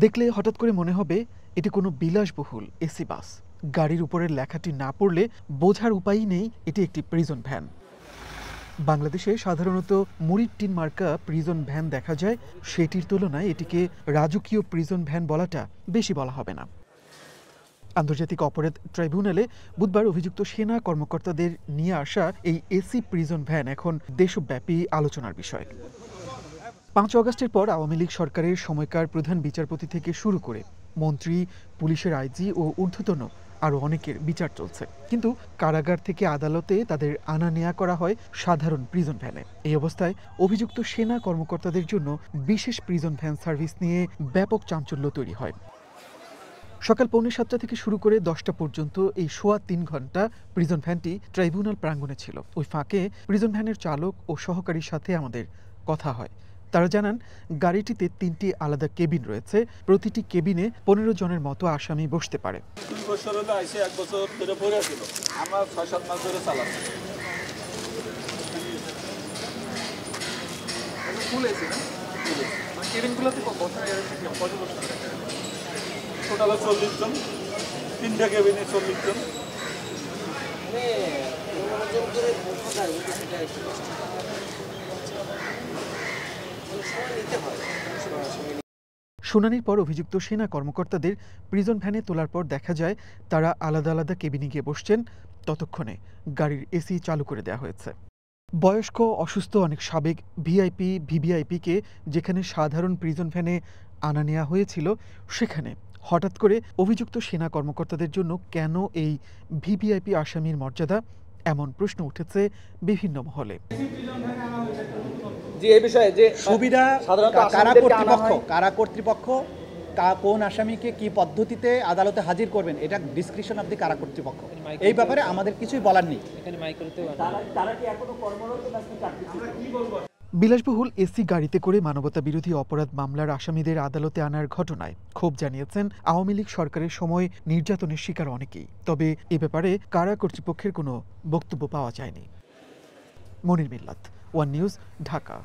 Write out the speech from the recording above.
দেখলে হঠাৎ করে মনে হবে এটি কোনো বিলাসবহুল এসি বাস। গাড়ির উপরের লেখাটি না পড়লে বোঝার উপায়ই নেই এটি একটি প্রিজন ভ্যান। বাংলাদেশে সাধারণত মুড়ির টিন মার্কা প্রিজন ভ্যান দেখা যায়, সেটির তুলনায় এটিকে রাজকীয় প্রিজন ভ্যান বলাটা বেশি বলা হবে না। আন্তর্জাতিক অপরাধ ট্রাইব্যুনালে বুধবার অভিযুক্ত সেনা কর্মকর্তাদের নিয়ে আসা এই এসি প্রিজন ভ্যান এখন দেশব্যাপী আলোচনার বিষয়। 5 আগস্টের পর আওয়ামী লীগ সরকারের সময়কার প্রধান বিচারপতি থেকে শুরু করে মন্ত্রী, পুলিশের আইজি ও ঊর্ধ্বতন আরও অনেকের বিচার চলছে, কিন্তু কারাগার থেকে আদালতে তাদের আনা নেয়া করা হয় সাধারণ প্রিজন ভ্যানে। এই অবস্থায় অভিযুক্ত সেনা কর্মকর্তাদের জন্য বিশেষ প্রিজন ভ্যান সার্ভিস নিয়ে ব্যাপক চাঞ্চল্য তৈরি হয়। সকাল 6:45 থেকে শুরু করে 10টা পর্যন্ত এই সোয়া 3 ঘন্টা প্রিজন ভ্যানটি ট্রাইব্যুনাল প্রাঙ্গণে ছিল। ওই ফাঁকে প্রিজন ভ্যানের চালক ও সহকারীর সাথে আমাদের কথা হয়। তারা জানান, গাড়িটিতে 3টি আলাদা কেবিন রয়েছে, প্রতিটি কেবিনে 15 জনের মতো আসামি বসতে পারে। 2 বছর হলো আইসে, 1 বছর ধরে পড়ে ছিল, আমরা 6-7 মাস ধরে চালাচ্ছি। ফুল এসি না? কেবিনগুলোতে কত বছর? টোটাল 40 জন, 3টা কেবিনে 40 জন। শুনানির পর অভিযুক্ত সেনা কর্মকর্তাদের প্রিজন ভ্যানে তোলার পর দেখা যায় তারা আলাদা আলাদা কেবিনে গিয়ে বসছেন। ততক্ষণে গাড়ির এসি চালু করে দেওয়া হয়েছে। বয়স্ক, অসুস্থ অনেক সাবেক ভিআইপি, ভিভিআইপিকে যেখানে সাধারণ প্রিজন ভ্যানে আনা নেওয়া হয়েছিল, সেখানে হঠাৎ করে অভিযুক্ত সেনা কর্মকর্তাদের জন্য কেন এই ভিভিআইপি আসামির মর্যাদা, এমন প্রশ্ন উঠেছে বিভিন্ন মহলে। যে এই বিষয়ে যে সুবিধা কারা কর্তৃপক্ষ কোন আসামিকে কি পদ্ধতিতে আদালতে হাজির করবেন, এটা ডিসক্রিপশন অফ দি কারা কর্তৃপক্ষ। এই ব্যাপারে আমাদের কিছুই বলার নেই। বিলাসবহুল এসি গাড়িতে করে মানবতা বিরোধী অপরাধ মামলার আসামিদের আদালতে আনার ঘটনায় ক্ষোভ জানিয়েছেন আওয়ামী লীগ সরকারের সময় নির্যাতনের শিকার অনেকেই। তবে এ ব্যাপারে কারা কর্তৃপক্ষের কোনো বক্তব্য পাওয়া যায়নি। মনির মিল্লাত, ওয়ান নিউজ, ঢাকা।